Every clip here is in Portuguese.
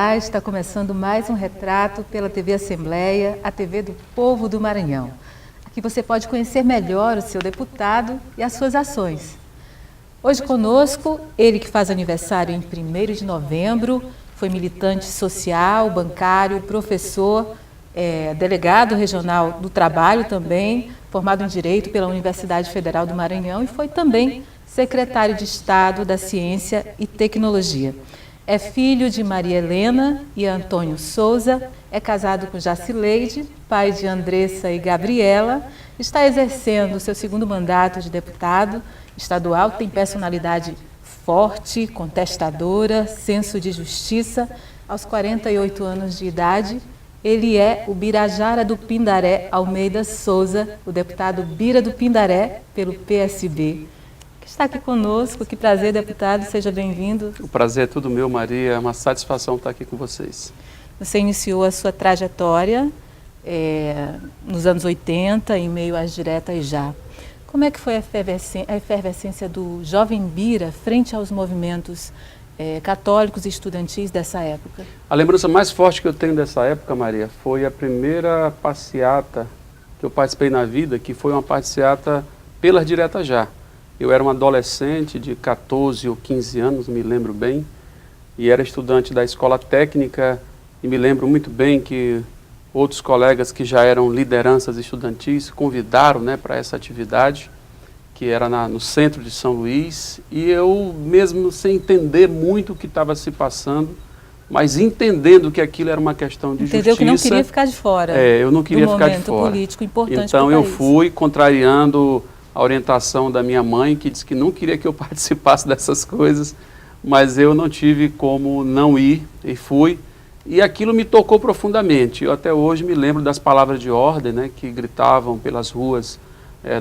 Olá, está começando mais um retrato pela TV Assembleia, a TV do povo do Maranhão. Aqui você pode conhecer melhor o seu deputado e as suas ações. Hoje conosco, ele que faz aniversário em 1º de novembro, foi militante social, bancário, professor, delegado regional do trabalho também, formado em Direito pela Universidade Federal do Maranhão e foi também secretário de Estado da Ciência e Tecnologia. É filho de Maria Helena e Antônio Souza, é casado com Jacileide, pai de Andressa e Gabriela, está exercendo seu 2º mandato de deputado estadual, tem personalidade forte, contestadora, senso de justiça. Aos 48 anos de idade, ele é o Birajara do Pindaré Almeida Souza, o deputado Bira do Pindaré, pelo PSB. Que está aqui conosco. Que prazer, deputado, seja bem-vindo. O prazer é tudo meu, Maria, é uma satisfação estar aqui com vocês. Você iniciou a sua trajetória nos anos 80, em meio às diretas já. Como é que foi a efervescência do jovem Bira frente aos movimentos católicos e estudantis dessa época? A lembrança mais forte que eu tenho dessa época, Maria, foi a primeira passeata que eu participei na vida, que foi uma passeata pelas diretas já. Eu era um adolescente de 14 ou 15 anos, me lembro bem, e era estudante da escola técnica, e me lembro muito bem que outros colegas que já eram lideranças estudantis convidaram, né, para essa atividade, que era no centro de São Luís, e eu mesmo sem entender muito o que estava se passando, mas entendendo que aquilo era uma questão de justiça. Entendeu que não queria ficar de fora. Eu não queria ficar de fora. Do momento político importante então para o eu país. fui contrariando a orientação da minha mãe, que disse que não queria que eu participasse dessas coisas, mas eu não tive como não ir, e fui. E aquilo me tocou profundamente. Eu até hoje me lembro das palavras de ordem, né, que gritavam pelas ruas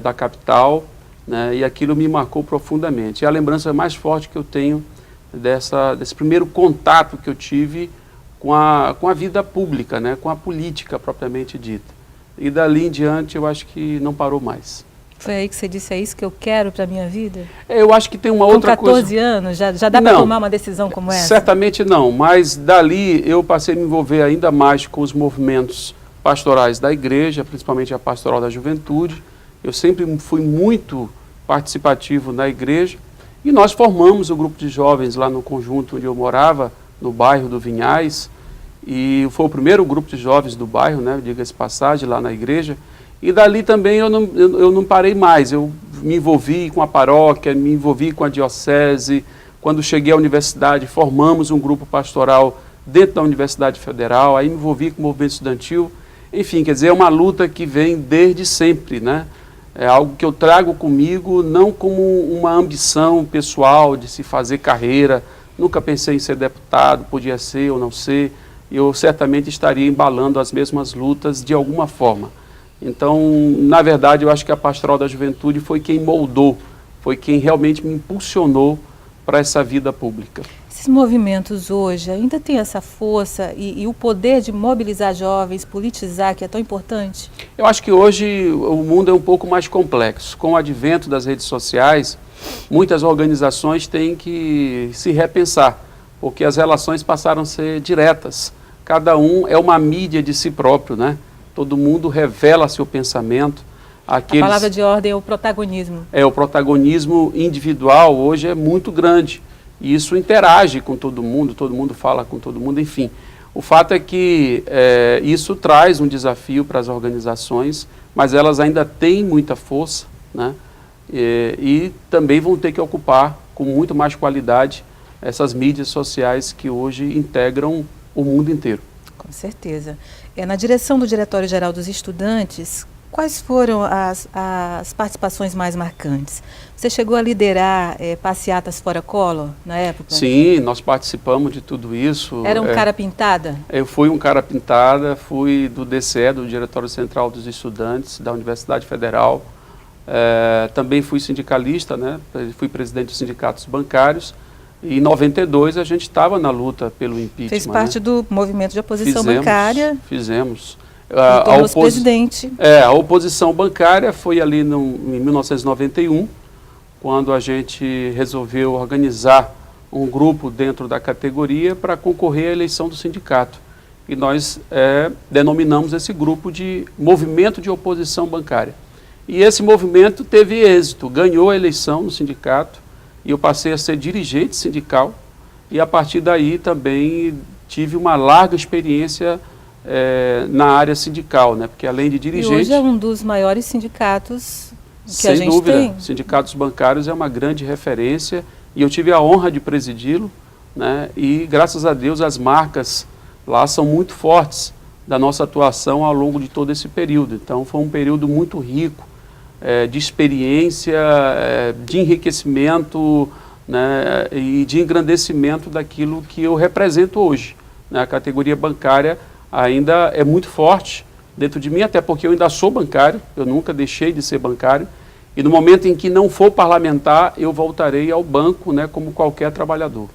da capital, né, e aquilo me marcou profundamente. É a lembrança mais forte que eu tenho desse primeiro contato que eu tive com a vida pública, né, com a política propriamente dita. E dali em diante eu acho que não parou mais. Foi aí que você disse, é isso que eu quero para a minha vida? Eu acho que tem uma outra coisa. Com 14 anos, já dá para tomar uma decisão como essa? Certamente não, mas dali eu passei a me envolver ainda mais com os movimentos pastorais da igreja, principalmente a pastoral da juventude. Eu sempre fui muito participativo na igreja e nós formamos o grupo de jovens lá no conjunto onde eu morava, no bairro do Vinhais, e foi o primeiro grupo de jovens do bairro, né, diga-se passagem, lá na igreja. E dali também eu não parei mais, eu me envolvi com a paróquia, me envolvi com a diocese. Quando cheguei à universidade, formamos um grupo pastoral dentro da Universidade Federal, aí me envolvi com o movimento estudantil. Enfim, quer dizer, é uma luta que vem desde sempre, né? É algo que eu trago comigo, não como uma ambição pessoal de se fazer carreira. Nunca pensei em ser deputado, podia ser ou não ser. Eu certamente estaria embalando as mesmas lutas de alguma forma. Então, na verdade, eu acho que a Pastoral da Juventude foi quem moldou, foi quem realmente me impulsionou para essa vida pública. Esses movimentos hoje ainda têm essa força e o poder de mobilizar jovens, politizar, que é tão importante? Eu acho que hoje o mundo é um pouco mais complexo. Com o advento das redes sociais, muitas organizações têm que se repensar, porque as relações passaram a ser diretas. Cada um é uma mídia de si próprio, né? Todo mundo revela seu pensamento. A palavra de ordem é o protagonismo. O protagonismo individual hoje é muito grande. E isso interage com todo mundo fala com todo mundo, enfim. O fato é que isso traz um desafio para as organizações, mas elas ainda têm muita força, né? E também vão ter que ocupar com muito mais qualidade essas mídias sociais que hoje integram o mundo inteiro. Com certeza. Na direção do Diretório-Geral dos Estudantes, quais foram as participações mais marcantes? Você chegou a liderar passeatas fora Collor na época? Sim, nós participamos de tudo isso. Era um cara pintada? Eu fui um cara pintada, fui do DCE, do Diretório Central dos Estudantes, da Universidade Federal. Também fui sindicalista, né? Fui presidente dos sindicatos bancários. E em 92 a gente estava na luta pelo impeachment. Fez parte, né, do movimento de oposição bancária. Fizemos. Presidente. A oposição bancária foi ali em 1991, quando a gente resolveu organizar um grupo dentro da categoria para concorrer à eleição do sindicato. E nós denominamos esse grupo de Movimento de Oposição Bancária. E esse movimento teve êxito, ganhou a eleição no sindicato, e eu passei a ser dirigente sindical, e a partir daí também tive uma larga experiência na área sindical, né? Porque além de dirigente... E hoje é um dos maiores sindicatos que a gente tem. Sem dúvida, sindicatos bancários é uma grande referência, e eu tive a honra de presidi-lo, né? E graças a Deus as marcas lá são muito fortes da nossa atuação ao longo de todo esse período. Então foi um período muito rico, de experiência, de enriquecimento, né, e de engrandecimento daquilo que eu represento hoje. Né? A categoria bancária ainda é muito forte dentro de mim, até porque eu ainda sou bancário, eu nunca deixei de ser bancário, e no momento em que não for parlamentar, eu voltarei ao banco, né, como qualquer trabalhador.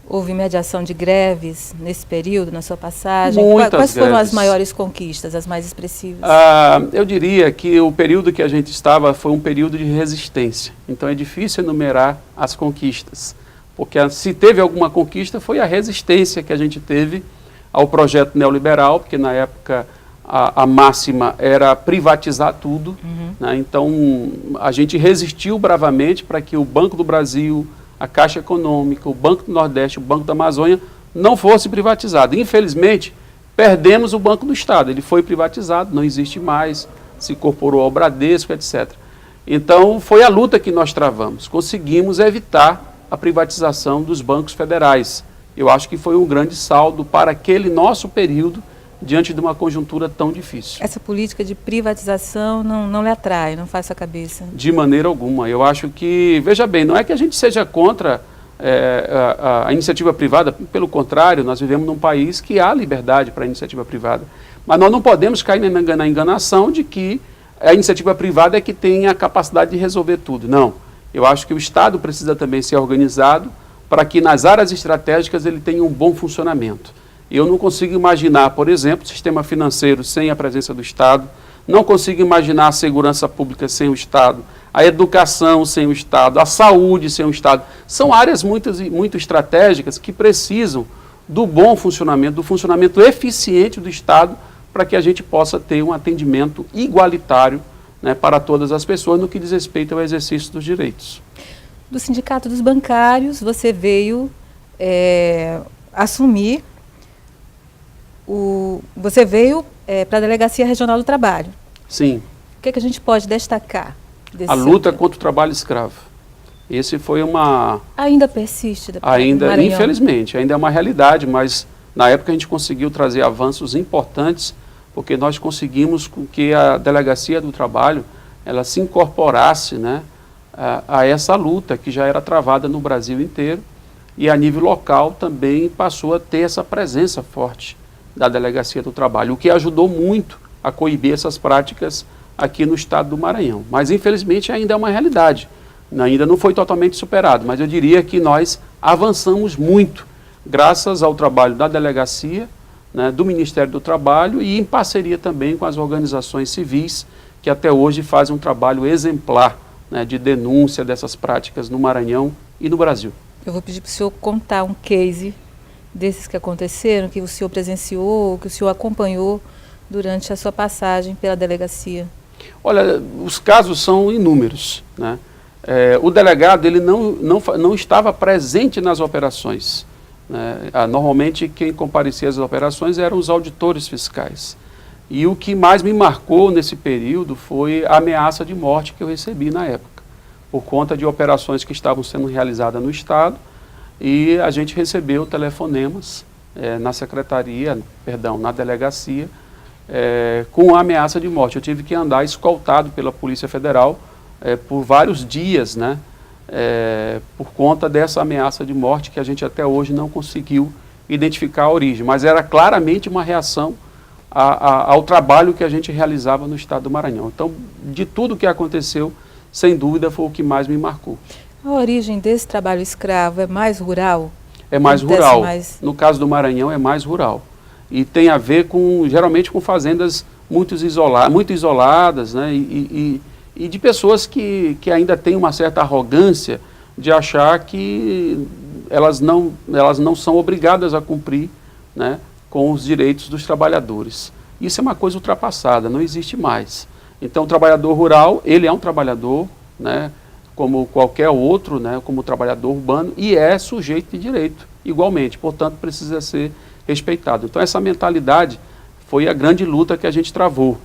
Houve mediação de greves nesse período, na sua passagem? Quais foram as maiores conquistas, as mais expressivas? Eu diria que o período que a gente estava foi um período de resistência. Então é difícil enumerar as conquistas, porque se teve alguma conquista foi a resistência que a gente teve ao projeto neoliberal, porque na época a máxima era privatizar tudo. Né? Então a gente resistiu bravamente para que o Banco do Brasil, a Caixa Econômica, o Banco do Nordeste, o Banco da Amazônia não fosse privatizado. Infelizmente, perdemos o Banco do Estado. Ele foi privatizado, não existe mais, se incorporou ao Bradesco, etc. Então, foi a luta que nós travamos. Conseguimos evitar a privatização dos bancos federais. Eu acho que foi um grande saldo para aquele nosso período, diante de uma conjuntura tão difícil. Essa política de privatização não lhe atrai, não faz sua cabeça? De maneira alguma. Eu acho que, veja bem, não é que a gente seja contra a iniciativa privada, pelo contrário, nós vivemos num país que há liberdade para a iniciativa privada. Mas nós não podemos cair na enganação de que a iniciativa privada é que tem a capacidade de resolver tudo. Não. Eu acho que o Estado precisa também ser organizado para que nas áreas estratégicas ele tenha um bom funcionamento. Eu não consigo imaginar, por exemplo, o sistema financeiro sem a presença do Estado, não consigo imaginar a segurança pública sem o Estado, a educação sem o Estado, a saúde sem o Estado. São áreas muito estratégicas que precisam do bom funcionamento, do funcionamento eficiente do Estado, para que a gente possa ter um atendimento igualitário, né, para todas as pessoas no que diz respeito ao exercício dos direitos. Do Sindicato dos Bancários, você veio assumir... Você veio para a Delegacia Regional do Trabalho. Sim. O que a gente pode destacar desse A luta contra o trabalho escravo. Esse foi uma... Ainda persiste? Ainda, infelizmente, ainda é uma realidade, mas na época a gente conseguiu trazer avanços importantes, porque nós conseguimos que a Delegacia do Trabalho ela se incorporasse, né, a essa luta que já era travada no Brasil inteiro, e a nível local também passou a ter essa presença forte da Delegacia do Trabalho, o que ajudou muito a coibir essas práticas aqui no estado do Maranhão. Mas, infelizmente, ainda é uma realidade. Ainda não foi totalmente superado, mas eu diria que nós avançamos muito, graças ao trabalho da Delegacia, né, do Ministério do Trabalho e em parceria também com as organizações civis, que até hoje fazem um trabalho exemplar, né, de denúncia dessas práticas no Maranhão e no Brasil. Eu vou pedir para o senhor contar um case desses que aconteceram, que o senhor presenciou, que o senhor acompanhou durante a sua passagem pela delegacia. Olha, os casos são inúmeros, né? O delegado ele não estava presente nas operações, né? Normalmente quem comparecia às operações eram os auditores fiscais. E o que mais me marcou nesse período foi a ameaça de morte que eu recebi na época, por conta de operações que estavam sendo realizadas no Estado, e a gente recebeu telefonemas na secretaria, na delegacia, com a ameaça de morte. Eu tive que andar escoltado pela Polícia Federal por vários dias, né, por conta dessa ameaça de morte que a gente até hoje não conseguiu identificar a origem, mas era claramente uma reação ao trabalho que a gente realizava no estado do Maranhão. Então, de tudo que aconteceu, sem dúvida, foi o que mais me marcou. A origem desse trabalho escravo é mais rural? É mais rural. No caso do Maranhão, é mais rural. E tem a ver geralmente com fazendas muito isoladas, né? E de pessoas que ainda têm uma certa arrogância de achar que elas não são obrigadas a cumprir, né, com os direitos dos trabalhadores. Isso é uma coisa ultrapassada, não existe mais. Então, o trabalhador rural, ele é um trabalhador, né, como qualquer outro, né, como trabalhador urbano, e é sujeito de direito, igualmente. Portanto, precisa ser respeitado. Então, essa mentalidade foi a grande luta que a gente travou.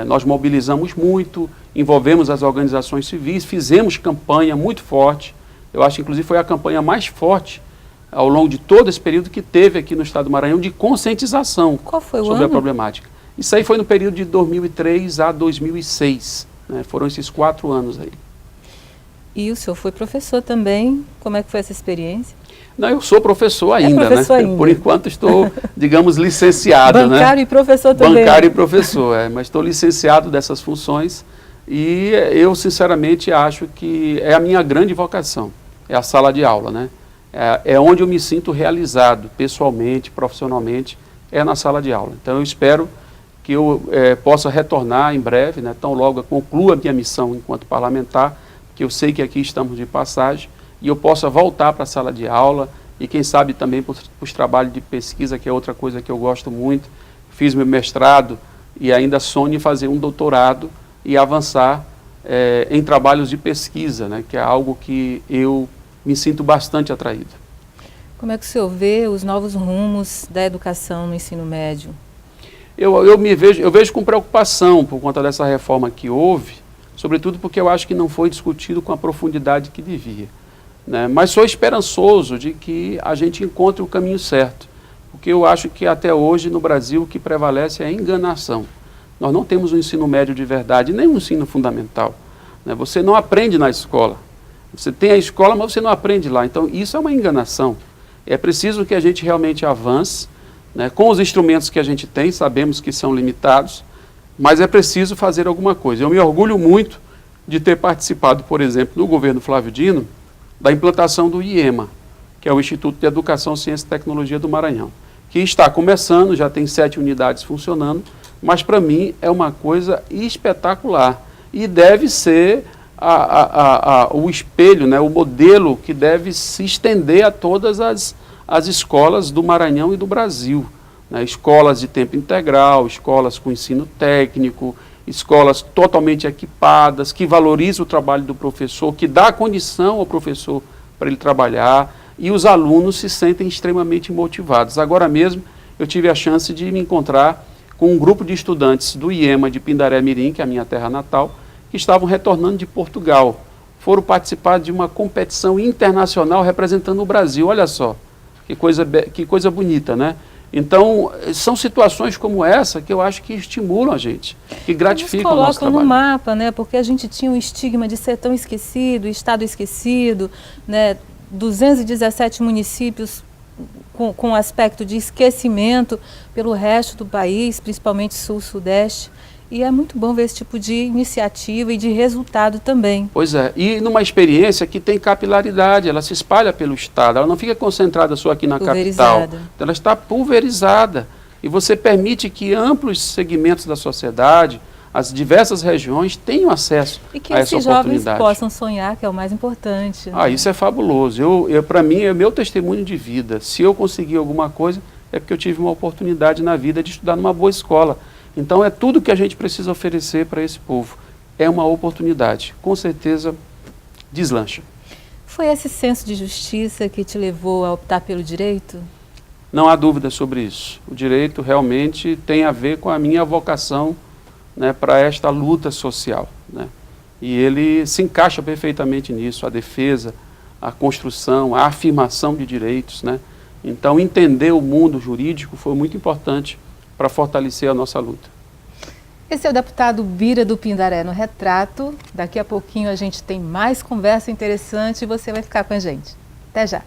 Nós mobilizamos muito, envolvemos as organizações civis, fizemos campanha muito forte. Eu acho que, inclusive, foi a campanha mais forte ao longo de todo esse período que teve aqui no estado do Maranhão de conscientização sobre a problemática. Isso aí foi no período de 2003 a 2006, né? Foram esses 4 anos aí. E o senhor foi professor também, como é que foi essa experiência? Não, eu sou professor ainda, professor né? ainda. Por enquanto estou, digamos, licenciado, né? Bancário e professor também. Bancário e professor, mas estou licenciado dessas funções e eu, sinceramente, acho que é a minha grande vocação, é a sala de aula, né? É onde eu me sinto realizado, pessoalmente, profissionalmente, é na sala de aula. Então, eu espero que eu possa retornar em breve, né? Tão logo eu conclua a minha missão enquanto parlamentar, que eu sei que aqui estamos de passagem, e eu possa voltar para a sala de aula e quem sabe também para os trabalhos de pesquisa, que é outra coisa que eu gosto muito. Fiz meu mestrado e ainda sonho em fazer um doutorado e avançar em trabalhos de pesquisa, né, que é algo que eu me sinto bastante atraído. Como é que o senhor vê os novos rumos da educação no ensino médio? Eu vejo com preocupação por conta dessa reforma que houve, sobretudo porque eu acho que não foi discutido com a profundidade que devia. Né? Mas sou esperançoso de que a gente encontre o caminho certo, porque eu acho que até hoje no Brasil o que prevalece é a enganação. Nós não temos um ensino médio de verdade, nem um ensino fundamental. Né? Você não aprende na escola. Você tem a escola, mas você não aprende lá. Então isso é uma enganação. É preciso que a gente realmente avance, né, com os instrumentos que a gente tem, sabemos que são limitados, mas é preciso fazer alguma coisa. Eu me orgulho muito de ter participado, por exemplo, no governo Flávio Dino, da implantação do IEMA, que é o Instituto de Educação, Ciência e Tecnologia do Maranhão, que está começando, já tem 7 unidades funcionando, mas para mim é uma coisa espetacular e deve ser o espelho, né, o modelo que deve se estender a todas as escolas do Maranhão e do Brasil. Né, escolas de tempo integral, escolas com ensino técnico, escolas totalmente equipadas, que valorizam o trabalho do professor, que dá condição ao professor para ele trabalhar, e os alunos se sentem extremamente motivados. Agora mesmo eu tive a chance de me encontrar com um grupo de estudantes do IEMA de Pindaré Mirim, que é a minha terra natal, que estavam retornando de Portugal. Foram participar de uma competição internacional representando o Brasil. Olha só, que coisa bonita, né? Então, são situações como essa que eu acho que estimulam a gente, que gratificam o nosso trabalho. Colocam no mapa, né? Porque a gente tinha um estigma de ser tão esquecido, estado esquecido, né? 217 municípios com aspecto de esquecimento pelo resto do país, principalmente sul-sudeste. E é muito bom ver esse tipo de iniciativa e de resultado também. Pois é, e numa experiência que tem capilaridade, ela se espalha pelo estado, ela não fica concentrada só aqui na capital, ela está pulverizada. E você permite que amplos segmentos da sociedade, as diversas regiões, tenham acesso a essa oportunidade. E que esses jovens possam sonhar, que é o mais importante. Né? Isso é fabuloso. Para mim, é meu testemunho de vida. Se eu conseguir alguma coisa, é porque eu tive uma oportunidade na vida de estudar numa boa escola. Então, é tudo que a gente precisa oferecer para esse povo. É uma oportunidade. Com certeza, deslancha. Foi esse senso de justiça que te levou a optar pelo direito? Não há dúvida sobre isso. O direito realmente tem a ver com a minha vocação, né, para esta luta social. Né? E ele se encaixa perfeitamente nisso, a defesa, a construção, a afirmação de direitos. Né? Então, entender o mundo jurídico foi muito importante para fortalecer a nossa luta. Esse é o deputado Bira do Pindaré no Retrato. Daqui a pouquinho a gente tem mais conversa interessante e você vai ficar com a gente. Até já!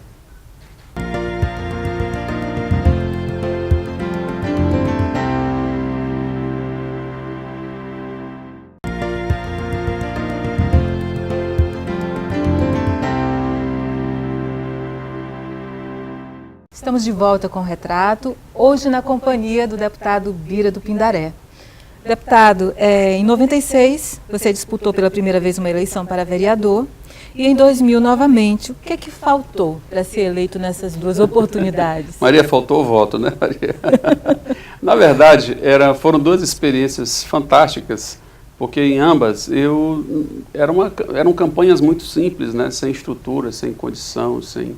Estamos de volta com o Retrato, hoje na companhia do deputado Bira do Pindaré. Deputado, em 96, você disputou pela primeira vez uma eleição para vereador e em 2000 novamente. O que é que faltou para ser eleito nessas duas oportunidades? Maria, faltou o voto, né, Maria? Na verdade, foram duas experiências fantásticas, porque em ambas eram campanhas muito simples, né, sem estrutura, sem condição, sem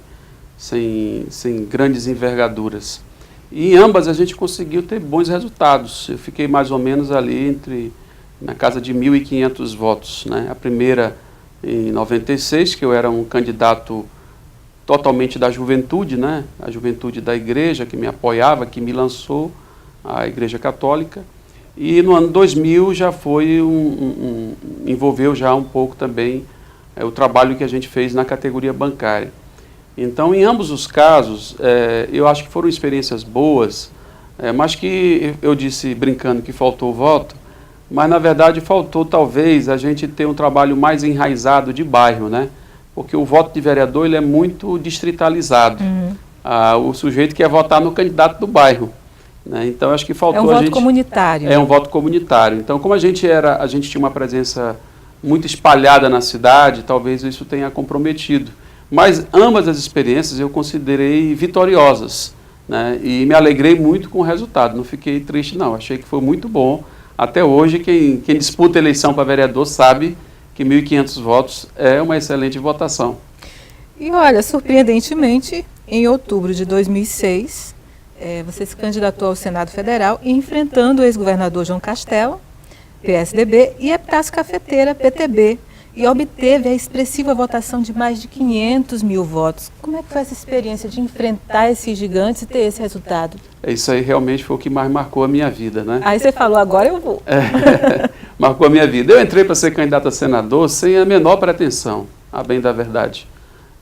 grandes envergaduras. E em ambas a gente conseguiu ter bons resultados. Eu fiquei mais ou menos ali na casa de 1.500 votos, né? A primeira em 96, que eu era um candidato totalmente da juventude, né? A juventude da igreja que me apoiava, que me lançou, a Igreja Católica. E no ano 2000 já foi envolveu já um pouco também o trabalho que a gente fez na categoria bancária. Então, em ambos os casos, eu acho que foram experiências boas, mas que eu disse brincando que faltou o voto, mas na verdade faltou talvez a gente ter um trabalho mais enraizado de bairro, né? Porque o voto de vereador ele é muito distritalizado. O sujeito quer votar no candidato do bairro, né? Então acho que faltou É um voto comunitário. É um voto comunitário. Então, como a gente tinha uma presença muito espalhada na cidade, talvez isso tenha comprometido. Mas ambas as experiências eu considerei vitoriosas, né? E me alegrei muito com o resultado. Não fiquei triste, não. Achei que foi muito bom. Até hoje, quem disputa a eleição para vereador sabe que 1.500 votos é uma excelente votação. E olha, surpreendentemente, em outubro de 2006, você se candidatou ao Senado Federal, enfrentando o ex-governador João Castelo, PSDB, e Epitácio Cafeteira, PTB, e obteve a expressiva votação de mais de 500 mil votos. Como é que foi essa experiência de enfrentar esses gigantes e ter esse resultado? Isso aí realmente foi o que mais marcou a minha vida, né? Aí você falou, agora eu vou. Marcou a minha vida. Eu entrei para ser candidato a senador sem a menor pretensão, a bem da verdade.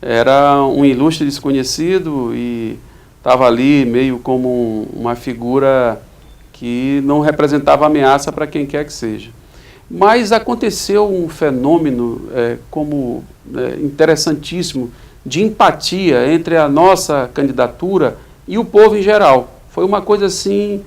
Era um ilustre desconhecido e estava ali meio como uma figura que não representava ameaça para quem quer que seja. Mas aconteceu um fenômeno interessantíssimo de empatia entre a nossa candidatura e o povo em geral. Foi uma coisa assim,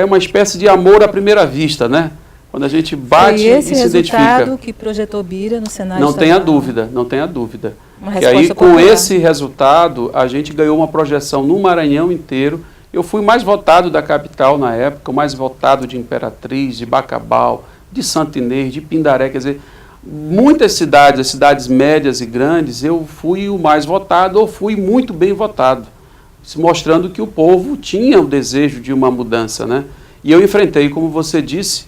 uma espécie de amor à primeira vista, né? Quando a gente bate e se identifica. Esse resultado que projetou Bira no Senado Não tenha dúvida, não tenha dúvida. Uma e aí, com popular. esse resultado, a gente ganhou uma projeção no Maranhão inteiro. Eu fui mais votado da capital na época, o mais votado de Imperatriz, de Bacabal, de Santo Inês, de Pindaré, quer dizer, muitas cidades, as cidades médias e grandes, eu fui o mais votado ou fui muito bem votado, se mostrando que o povo tinha o desejo de uma mudança, né? E eu enfrentei, como você disse,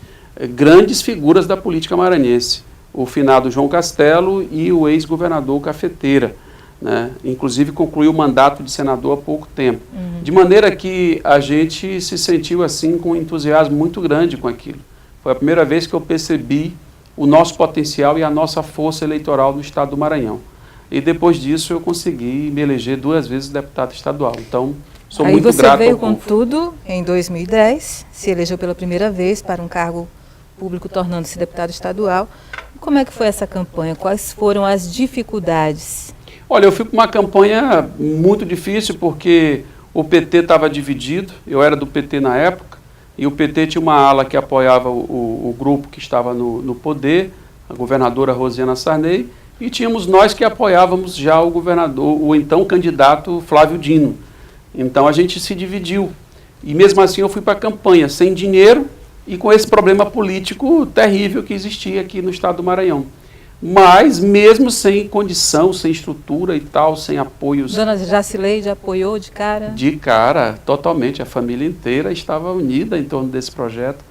grandes figuras da política maranhense, o finado João Castelo e o ex-governador Cafeteira, né? Inclusive concluiu o mandato de senador há pouco tempo, de maneira que a gente se sentiu assim com um entusiasmo muito grande com aquilo. Foi a primeira vez que eu percebi o nosso potencial e a nossa força eleitoral no estado do Maranhão. E depois disso eu consegui me eleger 2 vezes deputado estadual. Então, sou muito grato ao povo. Aí você veio com tudo em 2010, se elegeu pela primeira vez para um cargo público, tornando-se deputado estadual. Como é que foi essa campanha? Quais foram as dificuldades? Olha, eu fui com uma campanha muito difícil porque o PT estava dividido, eu era do PT na época, e o PT tinha uma ala que apoiava o grupo que estava no poder, a governadora Rosiana Sarney, e tínhamos nós que apoiávamos já o governador, o então candidato Flávio Dino. Então a gente se dividiu. E mesmo assim eu fui para a campanha sem dinheiro e com esse problema político terrível que existia aqui no estado do Maranhão. Mas mesmo sem condição, sem estrutura e tal, sem apoios. Dona Jacileide apoiou de cara? De cara, totalmente. A família inteira estava unida em torno desse projeto.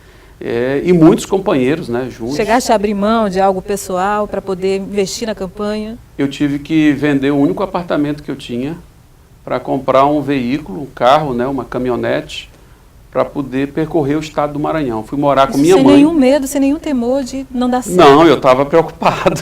E muitos companheiros, né, juntos. Chegaste a abrir mão de algo pessoal para poder investir na campanha? Eu tive que vender o único apartamento que eu tinha para comprar um veículo, um carro, né, uma caminhonete, para poder percorrer o estado do Maranhão. Fui morar com minha mãe. Sem nenhum medo, sem nenhum temor de não dar certo? Não, eu estava preocupado.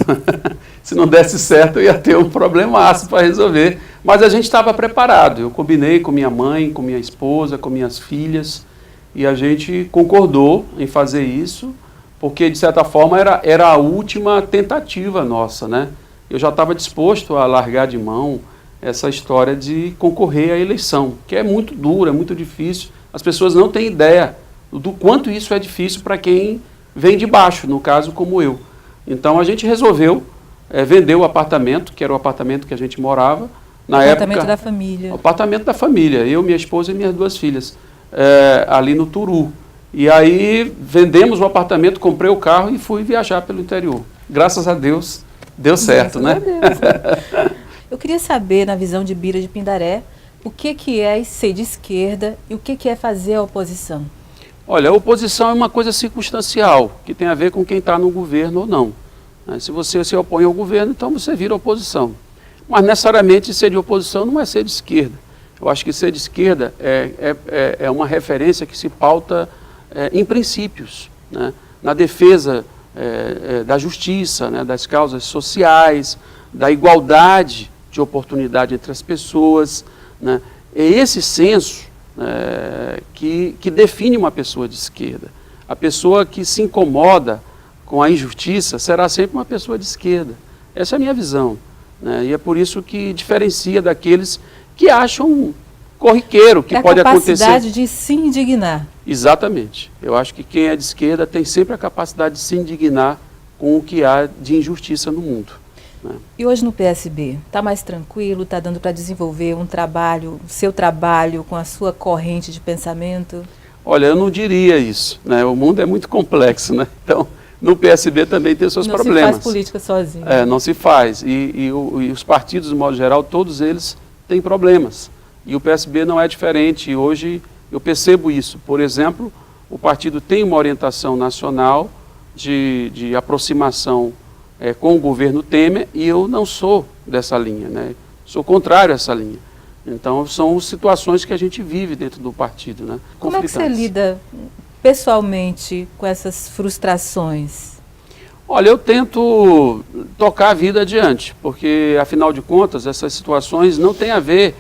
Se não desse certo, eu ia ter um problemaço para resolver. Mas a gente estava preparado. Eu combinei com minha mãe, com minha esposa, com minhas filhas, e a gente concordou em fazer isso, porque, de certa forma, era a última tentativa nossa, né? Eu já estava disposto a largar de mão essa história de concorrer à eleição, que é muito dura, é muito difícil. As pessoas não têm ideia do quanto isso é difícil para quem vem de baixo, no caso como eu. Então a gente resolveu vendeu o apartamento, que era o apartamento que a gente morava. Na apartamento época, da família. O apartamento da família, eu, minha esposa e minhas 2 filhas, ali no Turu. E aí vendemos o apartamento, comprei o carro e fui viajar pelo interior. Graças a Deus, deu certo, né? Graças a Deus. Eu queria saber, na visão de Bira de Pindaré, o que é ser de esquerda e o que é fazer a oposição? Olha, a oposição é uma coisa circunstancial, que tem a ver com quem está no governo ou não. Se você se opõe ao governo, então você vira oposição. Mas necessariamente ser de oposição não é ser de esquerda. Eu acho que ser de esquerda é uma referência que se pauta em princípios, né? Na defesa da justiça, né? Das causas sociais, da igualdade de oportunidade entre as pessoas, né? É esse senso que define uma pessoa de esquerda. A pessoa que se incomoda com a injustiça será sempre uma pessoa de esquerda. Essa é a minha visão, né? E é por isso que diferencia daqueles que acham corriqueiro, que pode acontecer. A capacidade de se indignar. Exatamente. Eu acho que quem é de esquerda tem sempre a capacidade de se indignar com o que há de injustiça no mundo, né? E hoje no PSB, está mais tranquilo? Está dando para desenvolver um trabalho, o seu trabalho com a sua corrente de pensamento? Olha, eu não diria isso, né? O mundo é muito complexo, né? Então, no PSB também tem seus problemas. Não se faz política sozinho. Não se faz. E os partidos, de modo geral, todos eles têm problemas. E o PSB não é diferente. E hoje eu percebo isso. Por exemplo, o partido tem uma orientação nacional de aproximação com o governo Temer, e eu não sou dessa linha, né? Sou contrário a essa linha. Então, são situações que a gente vive dentro do partido, né? Como é que você lida pessoalmente com essas frustrações? Olha, eu tento tocar a vida adiante, porque, afinal de contas, essas situações não têm a ver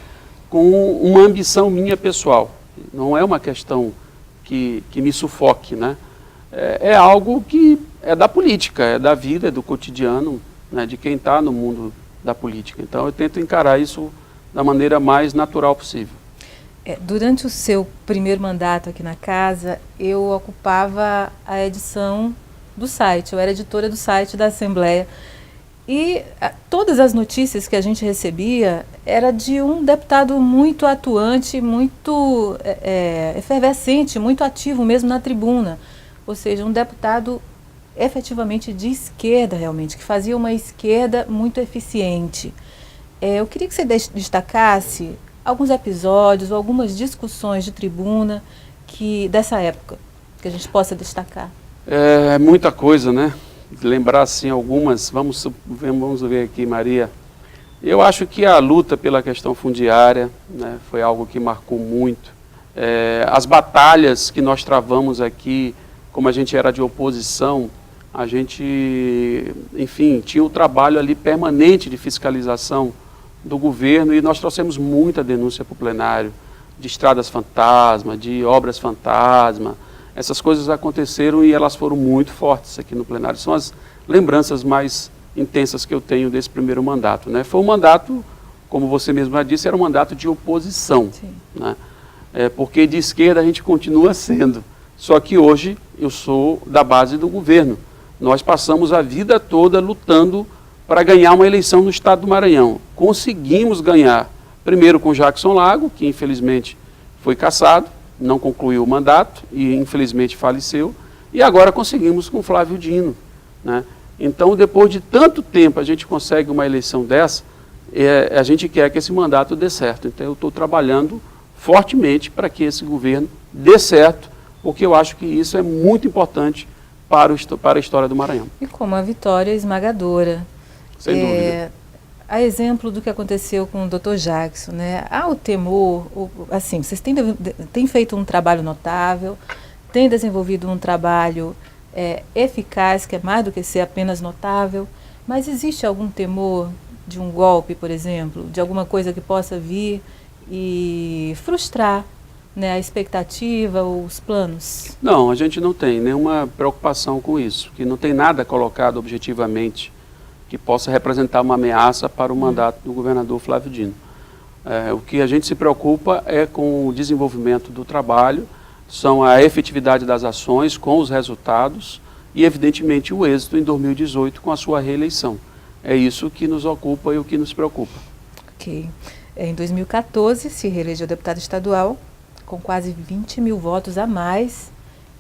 com uma ambição minha pessoal. Não é uma questão que me sufoque, né? É algo que é da política, é da vida, é do cotidiano, né, de quem está no mundo da política. Então, eu tento encarar isso da maneira mais natural possível. Durante o seu primeiro mandato aqui na casa, eu ocupava a edição do site, eu era editora do site da Assembleia. E todas as notícias que a gente recebia era de um deputado muito atuante, muito efervescente, muito ativo mesmo na tribuna. Ou seja, um deputado efetivamente de esquerda, realmente, que fazia uma esquerda muito eficiente. Eu queria que você destacasse alguns episódios ou algumas discussões de tribuna dessa época, que a gente possa destacar. Muita coisa, né? Lembrar, assim, algumas. Vamos ver aqui, Maria. Eu acho que a luta pela questão fundiária, né, foi algo que marcou muito. As batalhas que nós travamos aqui, como a gente era de oposição, a gente, enfim, tinha o trabalho ali permanente de fiscalização do governo, e nós trouxemos muita denúncia para o plenário, de estradas fantasma, de obras fantasma. Essas coisas aconteceram e elas foram muito fortes aqui no plenário. São as lembranças mais intensas que eu tenho desse primeiro mandato, né? Foi um mandato, como você mesma disse, era um mandato de oposição, né? Porque de esquerda a gente continua sendo, só que hoje eu sou da base do governo. Nós passamos a vida toda lutando para ganhar uma eleição no estado do Maranhão. Conseguimos ganhar, primeiro com Jackson Lago, que infelizmente foi cassado, não concluiu o mandato e infelizmente faleceu, e agora conseguimos com Flávio Dino, né? Então, depois de tanto tempo a gente consegue uma eleição dessa, a gente quer que esse mandato dê certo. Então eu estou trabalhando fortemente para que esse governo dê certo, porque eu acho que isso é muito importante para a história do Maranhão. E com uma vitória esmagadora. Sem dúvida. A exemplo do que aconteceu com o Dr. Jackson, né? Há o temor, assim, vocês têm feito um trabalho notável, têm desenvolvido um trabalho eficaz, que é mais do que ser apenas notável, mas existe algum temor de um golpe, por exemplo, de alguma coisa que possa vir e frustrar, né, a expectativa ou os planos? Não, a gente não tem nenhuma preocupação com isso, que não tem nada colocado objetivamente que possa representar uma ameaça para o mandato do governador Flávio Dino. O que a gente se preocupa é com o desenvolvimento do trabalho, são a efetividade das ações com os resultados e, evidentemente, o êxito em 2018 com a sua reeleição. é isso que nos ocupa e o que nos preocupa. Ok. Em 2014, se reelegeu deputado estadual, com quase 20 mil votos a mais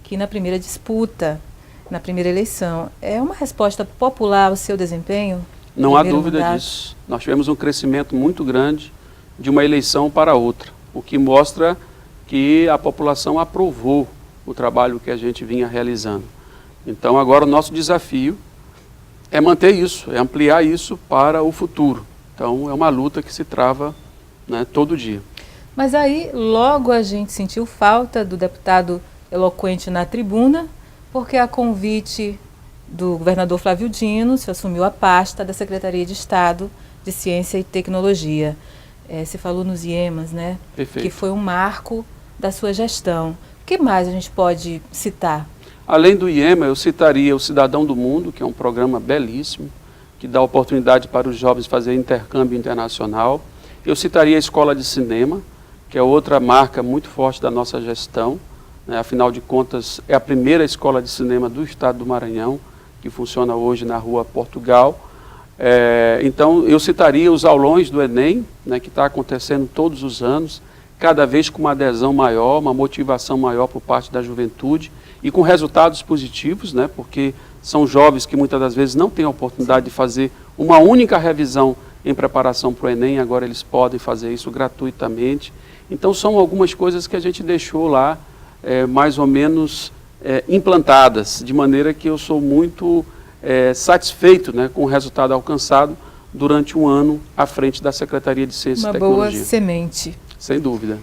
que na primeira disputa, na primeira eleição. É uma resposta popular ao seu desempenho? Não há dúvida disso. Nós tivemos um crescimento muito grande de uma eleição para outra, o que mostra que a população aprovou o trabalho que a gente vinha realizando. Então agora o nosso desafio é manter isso, é ampliar isso para o futuro. Então é uma luta que se trava, né, todo dia. Mas aí logo a gente sentiu falta do deputado eloquente na tribuna, porque a convite do governador Flávio Dino, se assumiu a pasta da Secretaria de Estado de Ciência e Tecnologia. Se falou nos IEMAs, né? Perfeito. Que foi um marco da sua gestão. O que mais a gente pode citar? Além do IEMA, eu citaria o Cidadão do Mundo, que é um programa belíssimo, que dá oportunidade para os jovens fazer intercâmbio internacional. Eu citaria a Escola de Cinema, que é outra marca muito forte da nossa gestão, né? Afinal de contas, é a primeira escola de cinema do estado do Maranhão, que funciona hoje na Rua Portugal. Então, eu citaria os aulões do Enem, né, que está acontecendo todos os anos, cada vez com uma adesão maior, uma motivação maior por parte da juventude e com resultados positivos, né, porque são jovens que muitas das vezes não têm a oportunidade de fazer uma única revisão em preparação para o Enem, agora eles podem fazer isso gratuitamente. Então, são algumas coisas que a gente deixou lá, mais ou menos implantadas, de maneira que eu sou muito satisfeito, né, com o resultado alcançado durante um ano à frente da Secretaria de Ciência e Tecnologia. Uma boa semente. Sem dúvida.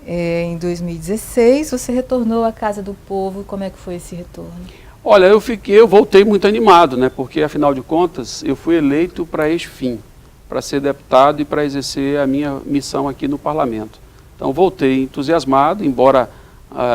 Em 2016, você retornou à Casa do Povo. Como é que foi esse retorno? Olha, eu voltei muito animado, né, porque, afinal de contas, eu fui eleito para este fim, para ser deputado e para exercer a minha missão aqui no Parlamento. Então, voltei entusiasmado, embora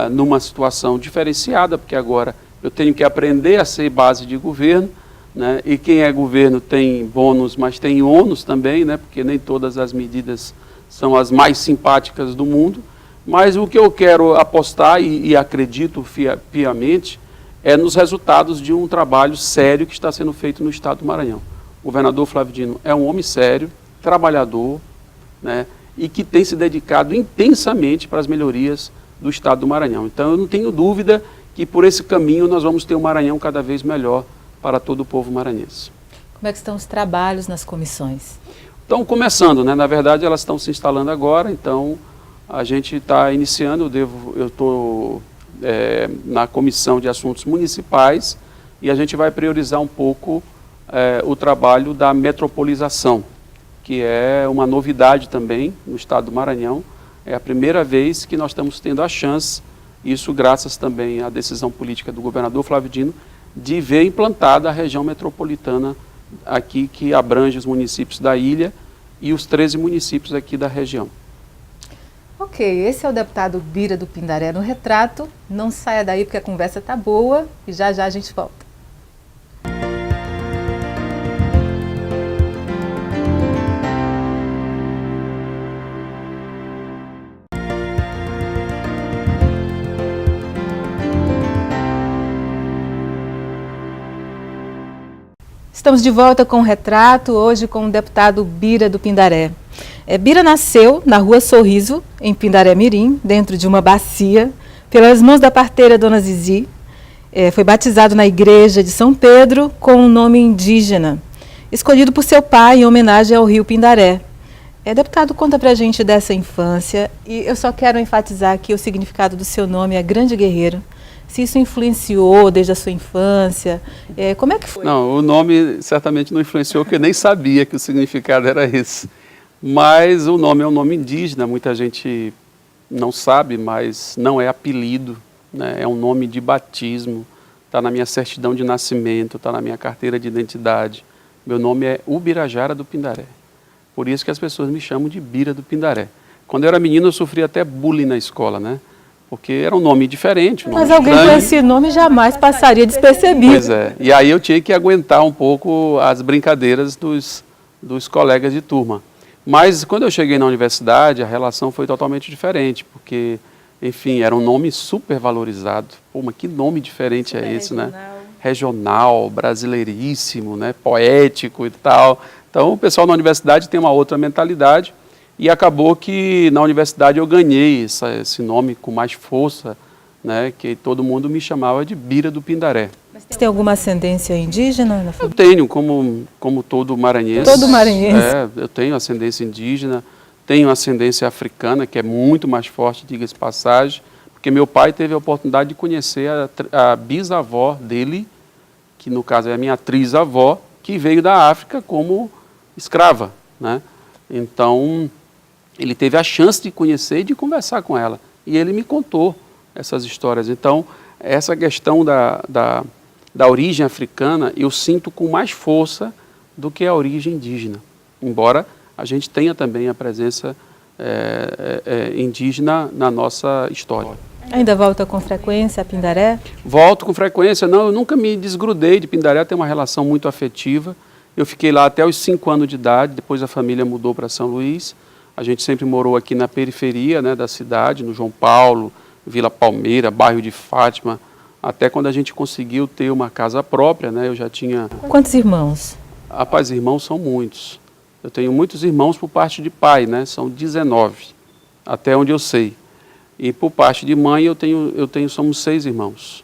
numa situação diferenciada, porque agora eu tenho que aprender a ser base de governo, né? E quem é governo tem bônus, mas tem ônus também, né? Porque nem todas as medidas são as mais simpáticas do mundo. Mas o que eu quero apostar e acredito piamente é nos resultados de um trabalho sério que está sendo feito no estado do Maranhão. O governador Flávio Dino é um homem sério, trabalhador, né? E que tem se dedicado intensamente para as melhorias do estado do Maranhão. Então eu não tenho dúvida que por esse caminho nós vamos ter um Maranhão cada vez melhor para todo o povo maranhense. Como é que estão os trabalhos nas comissões? Estão começando, né? Na verdade elas estão se instalando agora, então a gente está iniciando, eu estou na Comissão de Assuntos Municipais e a gente vai priorizar um pouco o trabalho da metropolização, que é uma novidade também no estado do Maranhão. É a primeira vez que nós estamos tendo a chance, isso graças também à decisão política do governador Flávio Dino, de ver implantada a região metropolitana aqui, que abrange os municípios da ilha e os 13 municípios aqui da região. Ok, esse é o deputado Bira do Pindaré no Retrato. Não saia daí porque a conversa está boa e já já a gente volta. Estamos de volta com o Retrato, hoje com o deputado Bira do Pindaré. Bira nasceu na Rua Sorriso, em Pindaré Mirim, dentro de uma bacia, pelas mãos da parteira Dona Zizi. Foi batizado na igreja de São Pedro com um nome indígena, escolhido por seu pai em homenagem ao rio Pindaré. Deputado, conta pra gente dessa infância, e eu só quero enfatizar aqui o significado do seu nome, é Grande Guerreiro. Se isso influenciou desde a sua infância, como é que foi? Não, o nome certamente não influenciou, porque eu nem sabia que o significado era esse. Mas o nome é um nome indígena, muita gente não sabe, mas não é apelido, né? É um nome de batismo, está na minha certidão de nascimento, está na minha carteira de identidade. Meu nome é Ubirajara do Pindaré. Por isso que as pessoas me chamam de Bira do Pindaré. Quando eu era menino, eu sofria até bullying na escola, né? Porque era um nome diferente. Mas alguém com esse nome jamais passaria despercebido. Pois é, e aí eu tinha que aguentar um pouco as brincadeiras dos colegas de turma. Mas quando eu cheguei na universidade, a relação foi totalmente diferente, porque, enfim, era um nome super valorizado. Pô, mas que nome diferente é esse, né? regional, brasileiríssimo, né, poético e tal. Então o pessoal na universidade tem uma outra mentalidade e acabou que na universidade eu ganhei esse nome com mais força, né, que todo mundo me chamava de Bira do Pindaré. Você tem alguma ascendência indígena na Eu família? tenho, como todo maranhense. Todo maranhense. Eu tenho ascendência indígena, tenho ascendência africana, que é muito mais forte, diga-se de passagem, porque meu pai teve a oportunidade de conhecer a bisavó dele, que no caso é a minha trisavó, que veio da África como escrava, né? Então, ele teve a chance de conhecer e de conversar com ela. E ele me contou essas histórias. Então, essa questão da origem africana, eu sinto com mais força do que a origem indígena. Embora a gente tenha também a presença indígena na nossa história. Ainda volta com frequência a Pindaré? Volto com frequência. Não, eu nunca me desgrudei de Pindaré, tenho uma relação muito afetiva. Eu fiquei lá até os 5 anos de idade, depois a família mudou para São Luís. A gente sempre morou aqui na periferia, né, da cidade, no João Paulo, Vila Palmeira, bairro de Fátima, até quando a gente conseguiu ter uma casa própria, né, eu já tinha... Quantos irmãos? Rapaz, irmãos são muitos. Eu tenho muitos irmãos por parte de pai, né, são 19, até onde eu sei. E por parte de mãe somos 6 irmãos,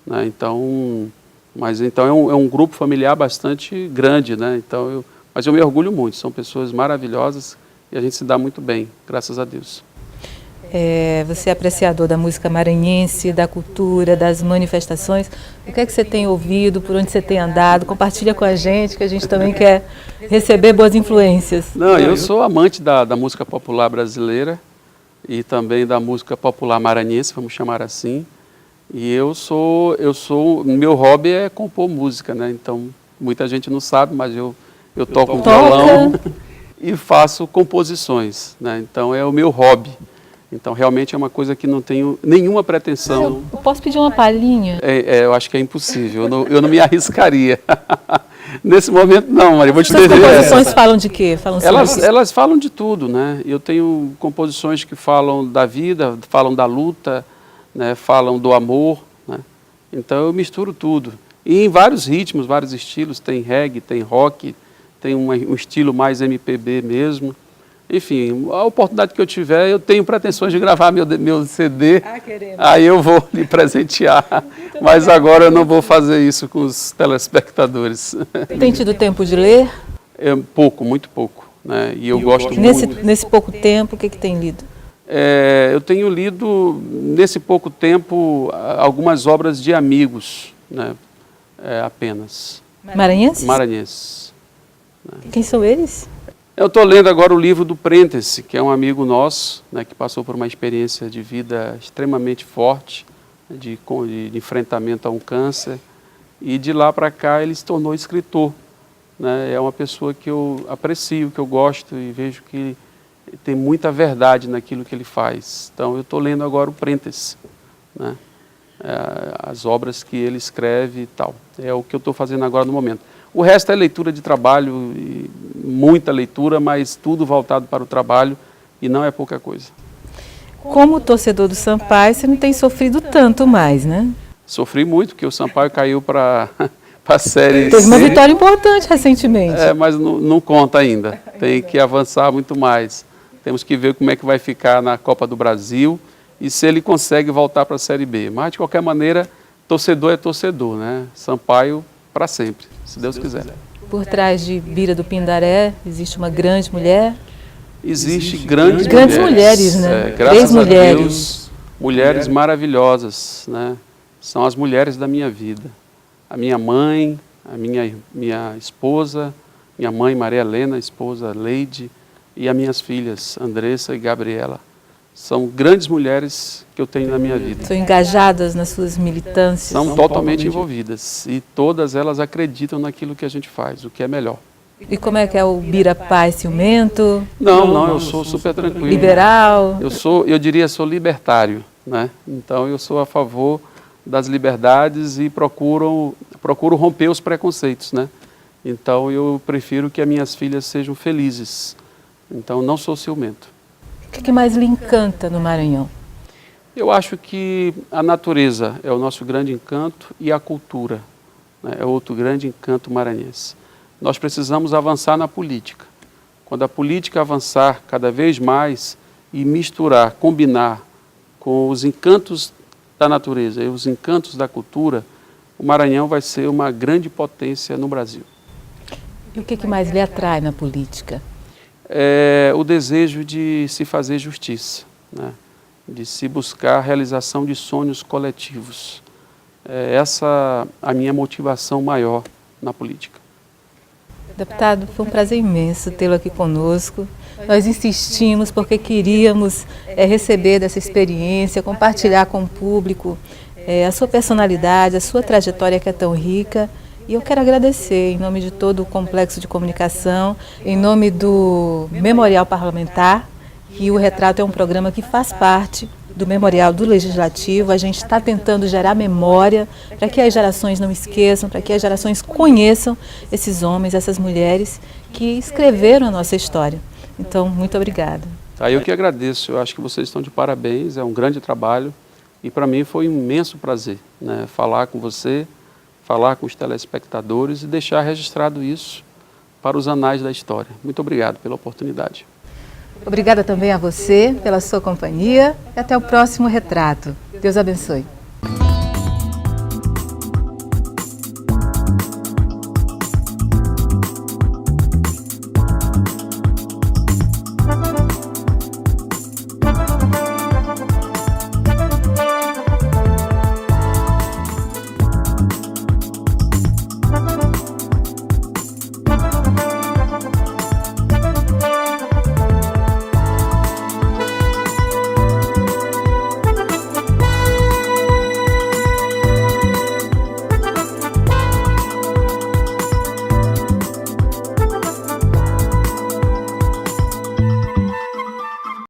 né, então é um grupo familiar bastante grande, né, mas eu me orgulho muito, são pessoas maravilhosas e a gente se dá muito bem, graças a Deus. Você é apreciador da música maranhense, da cultura, das manifestações. O que é que você tem ouvido, por onde você tem andado? Compartilha com a gente, que a gente também quer receber boas influências. Não, eu sou amante da música popular brasileira e também da música popular maranhense, vamos chamar assim. E meu hobby é compor música, né? Então, muita gente não sabe, mas eu toco violão e faço composições, né? Então, é o meu hobby. Então, realmente é uma coisa que não tenho nenhuma pretensão. Eu posso pedir uma palhinha? Eu acho que é impossível, eu não me arriscaria. Nesse momento, não, Maria, vou te dizer. As composições falam de quê? Elas falam de tudo, né? Eu tenho composições que falam da vida, falam da luta, né? Falam do amor, né? Então, eu misturo tudo. E em vários ritmos, vários estilos, tem reggae, tem rock, tem um estilo mais MPB mesmo. Enfim, a oportunidade que eu tiver, eu tenho pretensões de gravar meu CD, aí eu vou lhe presentear, mas agora eu não vou fazer isso com os telespectadores. Tem tido tempo de ler? Pouco, muito pouco, né? E eu gosto muito. Nesse pouco tempo, o que tem lido? Eu tenho lido, nesse pouco tempo, algumas obras de amigos, né? Apenas. Maranhenses? Maranhenses. Né? Quem são eles? Eu estou lendo agora o livro do Prentice, que é um amigo nosso, né, que passou por uma experiência de vida extremamente forte, de enfrentamento a um câncer, e de lá para cá ele se tornou escritor, né? É uma pessoa que eu aprecio, que eu gosto e vejo que tem muita verdade naquilo que ele faz. Então eu estou lendo agora o Prentice, né? As obras que ele escreve e tal. É o que eu estou fazendo agora no momento. O resto é leitura de trabalho, muita leitura, mas tudo voltado para o trabalho e não é pouca coisa. Como torcedor do Sampaio, você não tem sofrido tanto mais, né? Sofri muito, porque o Sampaio caiu para a Série C. Teve uma vitória importante recentemente. Mas não conta ainda, tem que avançar muito mais. Temos que ver como é que vai ficar na Copa do Brasil e se ele consegue voltar para a Série B. Mas, de qualquer maneira, torcedor é torcedor, né? Sampaio para sempre, se Deus quiser. Por trás de Bira do Pindaré existe uma grande mulher? Existe grandes mulheres, né? Graças a Deus, mulheres maravilhosas, né? São as mulheres da minha vida. A minha mãe, a minha esposa, minha mãe Maria Helena, esposa Leide, e as minhas filhas Andressa e Gabriela. São grandes mulheres que eu tenho na minha vida. São engajadas nas suas militâncias? São totalmente envolvidas e todas elas acreditam naquilo que a gente faz, o que é melhor. E como é que é o Bira pai ciumento? Não, eu sou super tranquilo. Liberal? Eu diria, sou libertário, né? Então eu sou a favor das liberdades e procuro romper os preconceitos, né? Então eu prefiro que as minhas filhas sejam felizes. Então não sou ciumento. O que mais lhe encanta no Maranhão? Eu acho que a natureza é o nosso grande encanto e a cultura. né? É outro grande encanto maranhense. Nós precisamos avançar na política. Quando a política avançar cada vez mais e misturar, combinar com os encantos da natureza e os encantos da cultura, o Maranhão vai ser uma grande potência no Brasil. E o que mais lhe atrai na política? É o desejo de se fazer justiça, né? De se buscar a realização de sonhos coletivos. É essa a minha motivação maior na política. Deputado, foi um prazer imenso tê-lo aqui conosco. Nós insistimos porque queríamos receber dessa experiência, compartilhar com o público a sua personalidade, a sua trajetória que é tão rica. E eu quero agradecer em nome de todo o Complexo de Comunicação, em nome do Memorial Parlamentar, que o Retrato é um programa que faz parte do Memorial do Legislativo. A gente está tentando gerar memória para que as gerações não esqueçam, para que as gerações conheçam esses homens, essas mulheres que escreveram a nossa história. Então, muito obrigada. Eu que agradeço, eu acho que vocês estão de parabéns, é um grande trabalho e para mim foi um imenso prazer, né, falar com você, falar com os telespectadores e deixar registrado isso para os anais da história. Muito obrigado pela oportunidade. Obrigada também a você pela sua companhia e até o próximo retrato. Deus abençoe.